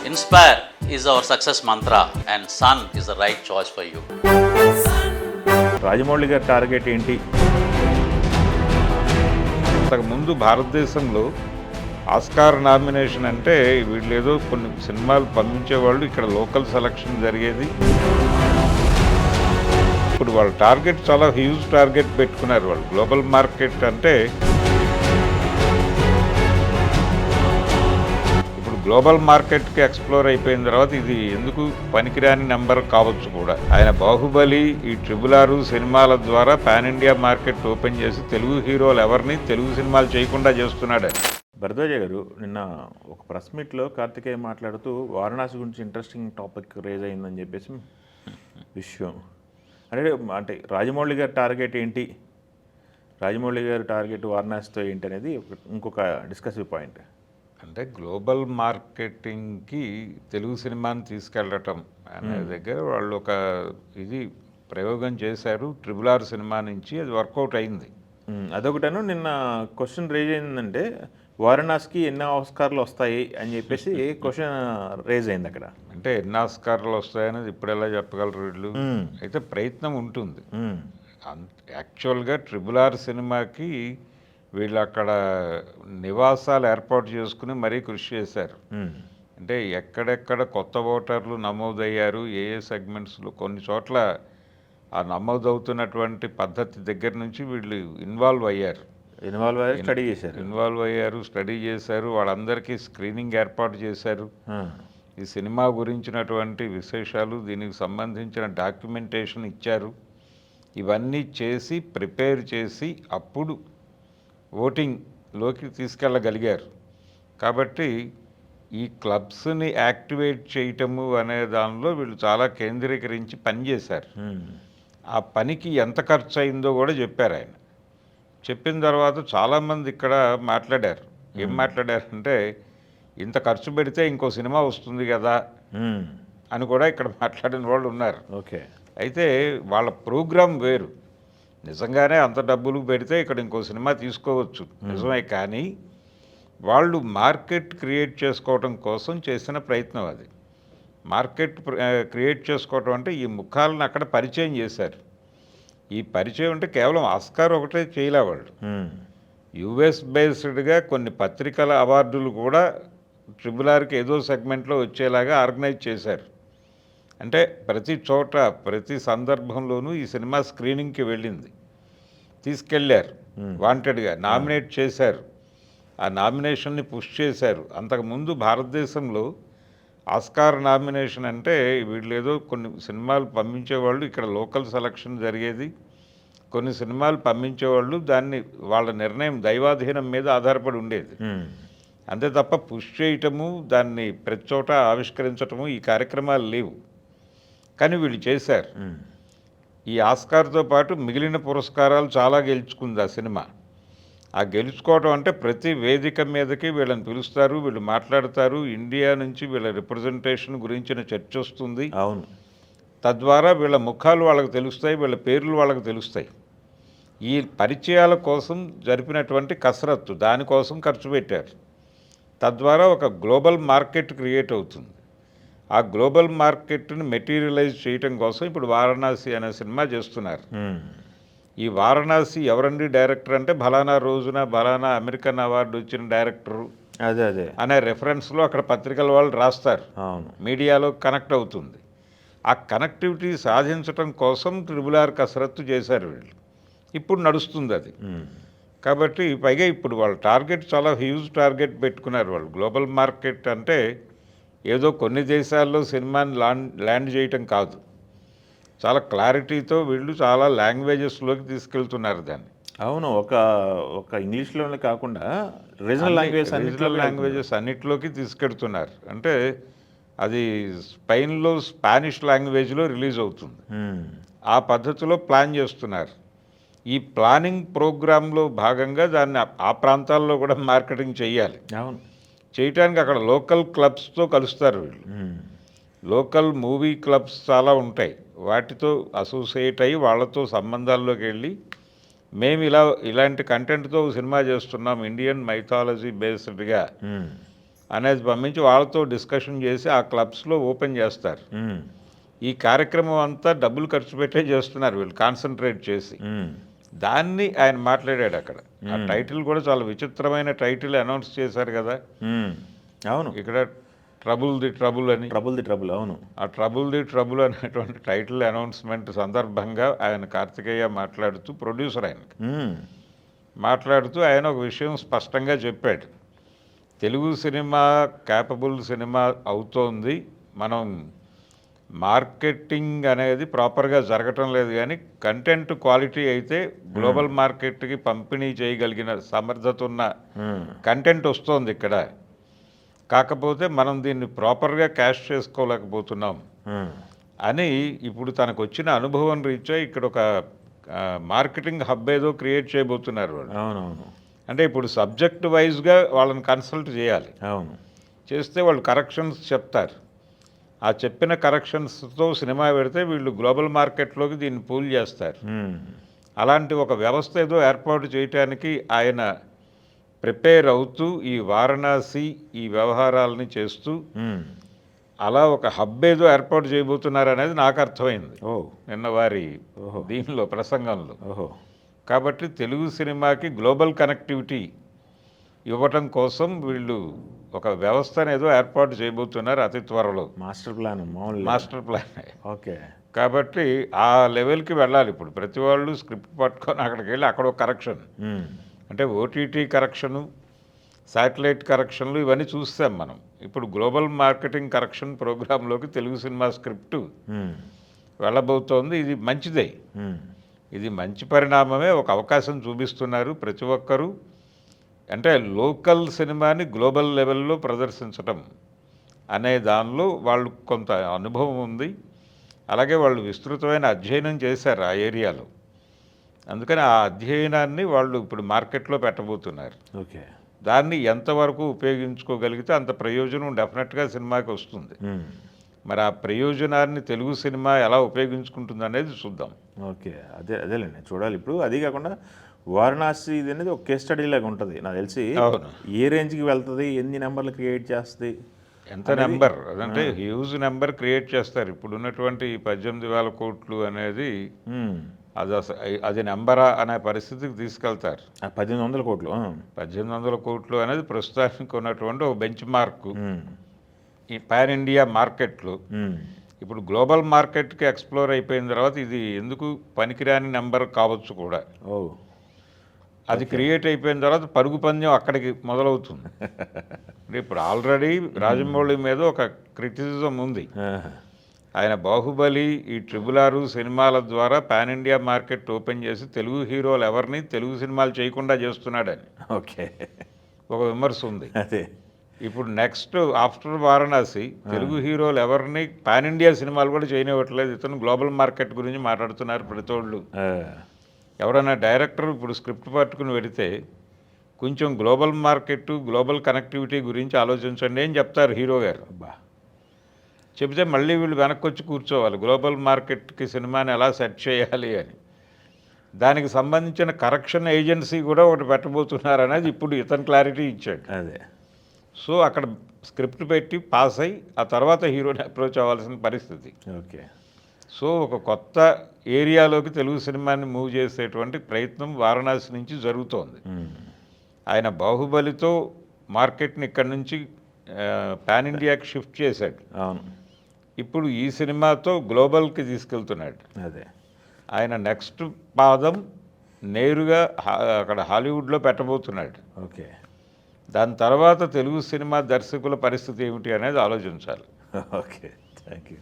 Inspire is our success mantra and Sun is the right choice for you. Rajamouli గారి target ఏంటి? అంతకుముందు భారతదేశంలో Oscar nomination అంటే వీళ్ళు ఏదో కొన్ని సినిమాలు పంపించేవాళ్ళు, ఇక్కడ లోకల్ సెలక్షన్ జరిగేది. ఇప్పుడు వాళ్ళ టార్గెట్ చాలా హ్యూజ్ టార్గెట్ పెట్టుకున్నారు వాళ్ళు. గ్లోబల్ మార్కెట్ అంటే ఇప్పుడు గ్లోబల్ మార్కెట్కి ఎక్స్ప్లోర్ అయిపోయిన తర్వాత ఇది ఎందుకు పనికిరాని నెంబర్ కావచ్చు కూడా. ఆయన బాహుబలి, ఈ RRR సినిమాల ద్వారా పాన్ ఇండియా మార్కెట్ ఓపెన్ చేసి తెలుగు హీరోలు ఎవరిని తెలుగు సినిమాలు చేయకుండా చేస్తున్నాడు. భరద్వాజ గారు నిన్న ఒక ప్రెస్ మీట్లో కార్తికేయ మాట్లాడుతూ వారణాసి గురించి ఇంట్రెస్టింగ్ టాపిక్ రేజ్ అయిందని చెప్పేసి విషయం అంటే రాజమౌళి గారి టార్గెట్ ఏంటి, రాజమౌళి గారి టార్గెట్ వారణాసితో ఏంటి అనేది ఇంకొక డిస్కసివ్ పాయింట్. అంటే గ్లోబల్ మార్కెటింగ్కి తెలుగు సినిమాని తీసుకెళ్ళటం అనే దగ్గర వాళ్ళు ఒక ఇది ప్రయోగం చేశారు. RRR సినిమా నుంచి అది వర్కౌట్ అయింది. అదొకటను. నిన్న క్వశ్చన్ రేజ్ అయిందంటే వారణాసికి ఎన్ని ఆస్కార్లు వస్తాయి అని చెప్పేసి క్వశ్చన్ రేజ్ అయింది అక్కడ. అంటే ఎన్ని ఆస్కార్లు వస్తాయనేది ఇప్పుడు ఎలా చెప్పగలరు వీళ్ళు? అయితే ప్రయత్నం ఉంటుంది. యాక్చువల్గా RRR సినిమాకి వీళ్ళు అక్కడ నివాసాలు ఏర్పాటు చేసుకుని మరీ కృషి చేశారు. అంటే ఎక్కడెక్కడ కొత్త ఓటర్లు నమోదయ్యారు, ఏ ఏ సెగ్మెంట్స్లో, కొన్ని చోట్ల ఆ నమోదవుతున్నటువంటి పద్ధతి దగ్గర నుంచి వీళ్ళు ఇన్వాల్వ్ అయ్యారు, స్టడీ చేశారు. వాళ్ళందరికీ స్క్రీనింగ్ ఏర్పాటు చేశారు. ఈ సినిమా గురించినటువంటి విశేషాలు, దీనికి సంబంధించిన డాక్యుమెంటేషన్ ఇచ్చారు. ఇవన్నీ చేసి ప్రిపేర్ చేసి అప్పుడు ఓటింగ్లోకి తీసుకెళ్ళగలిగారు. కాబట్టి ఈ క్లబ్స్ని యాక్టివేట్ చేయటము అనే దానిలో వీళ్ళు చాలా కేంద్రీకరించి పనిచేశారు. ఆ పనికి ఎంత ఖర్చు అయిందో కూడా చెప్పారు ఆయన. చెప్పిన తర్వాత చాలామంది ఇక్కడ మాట్లాడారు. ఏం మాట్లాడారంటే, ఇంత ఖర్చు పెడితే ఇంకో సినిమా వస్తుంది కదా అని కూడా ఇక్కడ మాట్లాడిన వాళ్ళు ఉన్నారు. ఓకే. అయితే వాళ్ళ ప్రోగ్రాం వేరు. నిజంగానే అంత డబ్బులు పెడితే ఇక్కడ ఇంకో సినిమా తీసుకోవచ్చు, నిజమే. కానీ వాళ్ళు మార్కెట్ క్రియేట్ చేసుకోవటం కోసం చేసిన ప్రయత్నం అది. మార్కెట్ క్రియేట్ చేసుకోవటం అంటే ఈ ముఖాలను అక్కడ పరిచయం చేశారు. ఈ పరిచయం అంటే కేవలం ఆస్కార్ ఒకటే చేయలే వాళ్ళు. US బేస్డ్గా కొన్ని పత్రికల అవార్డులు కూడా RRRకి ఏదో సెగ్మెంట్లో వచ్చేలాగా ఆర్గనైజ్ చేశారు. అంటే ప్రతి చోట ప్రతి సందర్భంలోనూ ఈ సినిమా స్క్రీనింగ్కి వెళ్ళింది, తీసుకెళ్ళారు, వాంటెడ్గా నామినేట్ చేశారు, ఆ నామినేషన్ని పుష్ చేశారు. అంతకుముందు భారతదేశంలో ఆస్కార్ నామినేషన్ అంటే వీళ్ళు ఏదో కొన్ని సినిమాలు పంపించేవాళ్ళు, ఇక్కడ లోకల్ సెలక్షన్ జరిగేది. కొన్ని సినిమాలు పంపించేవాళ్ళు, దాన్ని వాళ్ళ నిర్ణయం దైవాధీనం మీద ఆధారపడి ఉండేది. అంతే తప్ప పుష్ చేయటము, దాన్ని ప్రతి చోట ఆవిష్కరించటము ఈ కార్యక్రమాలు లేవు. కానీ వీళ్ళు చేశారు. ఈ ఆస్కార్తో పాటు మిగిలిన పురస్కారాలు చాలా గెలుచుకుంది ఆ సినిమా. ఆ గెలుచుకోవడం అంటే ప్రతి వేదిక మీదకి వీళ్ళని పిలుస్తారు, వీళ్ళు మాట్లాడతారు, ఇండియా నుంచి వీళ్ళ రిప్రజెంటేషన్ గురించిన చర్చ వస్తుంది. అవును. తద్వారా వీళ్ళ ముఖాలు వాళ్ళకి తెలుస్తాయి, వీళ్ళ పేర్లు వాళ్ళకి తెలుస్తాయి. ఈ పరిచయాల కోసం జరిపినటువంటి కసరత్తు, దానికోసం ఖర్చు పెట్టారు. తద్వారా ఒక గ్లోబల్ మార్కెట్ క్రియేట్ అవుతుంది. ఆ గ్లోబల్ మార్కెట్ని మెటీరియలైజ్ చేయటం కోసం ఇప్పుడు వారణాసి అనే సినిమా చేస్తున్నారు. ఈ వారణాసి ఎవరండి డైరెక్టర్ అంటే, ఫలానా రోజున ఫలానా అమెరికన్ అవార్డు వచ్చిన డైరెక్టరు అదే అనే రెఫరెన్స్లో అక్కడ పత్రికల వాళ్ళు రాస్తారు. మీడియాలో కనెక్ట్ అవుతుంది. ఆ కనెక్టివిటీ సాధించటం కోసం RRR కసరత్తు చేశారు వీళ్ళు. ఇప్పుడు నడుస్తుంది అది. కాబట్టి పైగా ఇప్పుడు వాళ్ళ టార్గెట్ చాలా హ్యూజ్ టార్గెట్ పెట్టుకున్నారు వాళ్ళు. గ్లోబల్ మార్కెట్ అంటే ఏదో కొన్ని దేశాల్లో సినిమాని ల్యాండ్ చేయటం కాదు, చాలా క్లారిటీతో వీళ్ళు చాలా లాంగ్వేజెస్లోకి తీసుకెళ్తున్నారు దాన్ని. అవును. ఒక ఇంగ్లీష్లోనే కాకుండా రీజనల్ లాంగ్వేజెస్ అన్నిటిలోకి తీసుకెళ్తున్నారు. అంటే అది స్పెయిన్లో స్పానిష్ లాంగ్వేజ్లో రిలీజ్ అవుతుంది. ఆ పద్ధతిలో ప్లాన్ చేస్తున్నారు. ఈ ప్లానింగ్ ప్రోగ్రాంలో భాగంగా దాన్ని ఆ ప్రాంతాల్లో కూడా మార్కెటింగ్ చేయాలి. అవును. చేయటానికి అక్కడ లోకల్ క్లబ్స్తో కలుస్తారు వీళ్ళు. లోకల్ మూవీ క్లబ్స్ చాలా ఉంటాయి, వాటితో అసోసియేట్ అయ్యి వాళ్ళతో సంబంధాల్లోకి వెళ్ళి, మేము ఇలాంటి కంటెంట్తో సినిమా చేస్తున్నాం, ఇండియన్ మైథాలజీ బేస్డ్గా అనేది పంపించి వాళ్ళతో డిస్కషన్ చేసి ఆ క్లబ్స్లో ఓపెన్ చేస్తారు. మ్మ్. ఈ కార్యక్రమం అంతా డబ్బులు ఖర్చు పెట్టే చేస్తున్నారు వీళ్ళు, కాన్సన్ట్రేట్ చేసి. మ్మ్. దాన్ని ఆయన మాట్లాడాడు అక్కడ. ఆ టైటిల్ కూడా చాలా విచిత్రమైన టైటిల్ అనౌన్స్ చేశారు కదా మ్మ్. అవును, ఇక్కడ, ట్రబుల్ ది ట్రబుల్ అని. ట్రబుల్ ది ట్రబుల్, అవును. ఆ ట్రబుల్ ది ట్రబుల్ అనేటువంటి టైటిల్ అనౌన్స్మెంట్ సందర్భంగా ఆయన కార్తికేయ మాట్లాడుతూ, ప్రొడ్యూసర్ ఆయనకి మ్మ్. మాట్లాడుతూ ఆయన ఒక విషయం స్పష్టంగా చెప్పాడు. తెలుగు సినిమా క్యాపబుల్ సినిమా అవుతోంది, మనం మార్కెటింగ్ అనేది ప్రాపర్గా జరగటం లేదు, కానీ కంటెంట్ క్వాలిటీ అయితే గ్లోబల్ మార్కెట్కి పంపిణీ చేయగలిగిన సమర్థత ఉన్న మ్మ్. కంటెంట్ వస్తోంది ఇక్కడ. కాకపోతే మనం దీన్ని ప్రాపర్గా క్యాష్ చేసుకోలేకపోతున్నాం మ్మ్. అని ఇప్పుడు తనకు వచ్చిన అనుభవం రీత్యా ఇక్కడ ఒక మార్కెటింగ్ హబ్ ఏదో క్రియేట్ చేయబోతున్నారు వాళ్ళు. అవునవును, అంటే ఇప్పుడు సబ్జెక్ట్ వైజ్గా వాళ్ళని కన్సల్ట్ చేయాలి. అవును. చేస్తే వాళ్ళు కరెక్షన్స్ చెప్తారు. ఆ చెప్పిన కరెక్షన్స్తో సినిమా పెడితే వీళ్ళు గ్లోబల్ మార్కెట్లోకి దీన్ని పూల్ చేస్తారు. మ్మ్. అలాంటి ఒక వ్యవస్థ ఏదో ఏర్పాటు చేయటానికి ఆయన ప్రిపేర్ అవుతూ ఈ వారణాసి ఈ వ్యవహారాలని చేస్తూ మ్మ్. అలా ఒక హబ్ ఏదో ఏర్పాటు చేయబోతున్నారు అనేది నాకు అర్థమైంది ఓ, నిన్న వారి ఓహో. దీనిలో ప్రసంగంలో. ఓహో. కాబట్టి తెలుగు సినిమాకి గ్లోబల్ కనెక్టివిటీ ఇవ్వటం కోసం వీళ్ళు ఒక వ్యవస్థను ఏదో ఏర్పాటు చేయబోతున్నారు అతి త్వరలో. మాస్టర్ ప్లాన్, మామూలు మాస్టర్ ప్లాన్. ఓకే. కాబట్టి ఆ లెవెల్కి వెళ్ళాలి. ఇప్పుడు ప్రతి వాళ్ళు స్క్రిప్ట్ పట్టుకొని అక్కడికి వెళ్ళి అక్కడ ఒక కరెక్షన్, మ్మ్. అంటే ఓటీటీ కరెక్షను, శాటిలైట్ కరెక్షన్లు ఇవన్నీ చూస్తాం మనం. ఇప్పుడు గ్లోబల్ మార్కెటింగ్ కరెక్షన్ ప్రోగ్రాంలోకి తెలుగు సినిమా స్క్రిప్టు మ్మ్. వెళ్ళబోతోంది. ఇది మంచిదే, మ్మ్. ఇది మంచి పరిణామమే. ఒక అవకాశం చూపిస్తున్నారు ప్రతి ఒక్కరూ. అంటే లోకల్ సినిమాని గ్లోబల్ లెవెల్లో ప్రదర్శించటం అనే దానిలో వాళ్ళు కొంత అనుభవం ఉంది. అలాగే వాళ్ళు విస్తృతమైన అధ్యయనం చేశారు ఆ ఏరియాలో. అందుకని ఆ అధ్యయనాన్ని వాళ్ళు ఇప్పుడు మార్కెట్లో పెట్టబోతున్నారు. ఓకే. దాన్ని ఎంతవరకు ఉపయోగించుకోగలిగితే అంత ప్రయోజనం డెఫినెట్గా సినిమాకి వస్తుంది. మ్మ్. మరి ఆ ప్రయోజనాన్ని తెలుగు సినిమా ఎలా ఉపయోగించుకుంటుంది అనేది చూద్దాం. ఓకే, అదేలేండి చూడాలి. ఇప్పుడు అది కాకుండా వారణాసి ఇది అనేది ఒక కేస్ స్టడీ లాగా ఉంటుంది నాకు తెలిసి. అవును. ఏ రేంజ్కి వెళ్తుంది, ఎన్ని నెంబర్లు క్రియేట్ చేస్తుంది, ఎంత నెంబర్ అదంటే హ్యూజ్ నెంబర్ క్రియేట్ చేస్తారు. ఇప్పుడు ఉన్నటువంటి 18,000 కోట్లు అనేది అది నెంబరా అనే పరిస్థితికి తీసుకెళ్తారు. 1800 కోట్లు. 1800 కోట్లు అనేది ప్రస్తుతానికి ఉన్నటువంటి ఒక బెంచ్ మార్కు ఈ పాన్ ఇండియా మార్కెట్లో. ఇప్పుడు గ్లోబల్ మార్కెట్కి ఎక్స్ప్లోర్ అయిపోయిన తర్వాత ఇది ఎందుకు పనికిరాని నెంబర్ కావచ్చు కూడా. ఓ, అది క్రియేట్ అయిపోయిన తర్వాత పరుగు పందెం అక్కడికి మొదలవుతుంది. అంటే ఇప్పుడు ఆల్రెడీ రాజమౌళి మీద ఒక క్రిటిసిజం ఉంది. ఆయన బాహుబలి, ఈ RRR సినిమాల ద్వారా పాన్ ఇండియా మార్కెట్ ఓపెన్ చేసి తెలుగు హీరోలు ఎవరిని తెలుగు సినిమాలు చేయకుండా చేస్తున్నాడని ఓకే, ఒక విమర్శ ఉంది. అదే ఇప్పుడు నెక్స్ట్ ఆఫ్టర్ వారణాసి తెలుగు హీరోలు ఎవరిని పాన్ ఇండియా సినిమాలు కూడా చేయనివ్వట్లేదు. ఇతను గ్లోబల్ మార్కెట్ గురించి మాట్లాడుతున్నారు ప్రతివాళ్ళు. ఎవరైనా డైరెక్టర్ ఇప్పుడు స్క్రిప్ట్ పట్టుకుని వెళితే కొంచెం గ్లోబల్ మార్కెట్, గ్లోబల్ కనెక్టివిటీ గురించి ఆలోచించండి అని చెప్తారు హీరో గారు. అబ్బా, చెబితే మళ్ళీ వీళ్ళు వెనక్కి వచ్చి కూర్చోవాలి గ్లోబల్ మార్కెట్కి సినిమాని ఎలా సెట్ చేయాలి అని. దానికి సంబంధించిన కరెక్షన్ ఏజెన్సీ కూడా ఒకటి పెట్టబోతున్నారు అనేది ఇప్పుడు ఇతను క్లారిటీ ఇచ్చాడు. అదే. సో అక్కడ స్క్రిప్ట్ పెట్టి పాస్ అయ్యి ఆ తర్వాత హీరోని అప్రోచ్ అవ్వాల్సిన పరిస్థితి. ఓకే. సో ఒక కొత్త ఏరియాలోకి తెలుగు సినిమాని మూవ్ చేసేటువంటి ప్రయత్నం వారణాసి నుంచి జరుగుతోంది. ఆయన బాహుబలితో మార్కెట్ని ఇక్కడి నుంచి పాన్ ఇండియాకి షిఫ్ట్ చేశాడు. అవును. ఇప్పుడు ఈ సినిమాతో గ్లోబల్కి తీసుకెళ్తున్నాడు. అదే. ఆయన నెక్స్ట్ పాదం నేరుగా అక్కడ హాలీవుడ్లో పెట్టబోతున్నాడు. ఓకే. దాని తర్వాత తెలుగు సినిమా దర్శకుల పరిస్థితి ఏమిటి అనేది ఆలోచించాలి. Okay, thank you.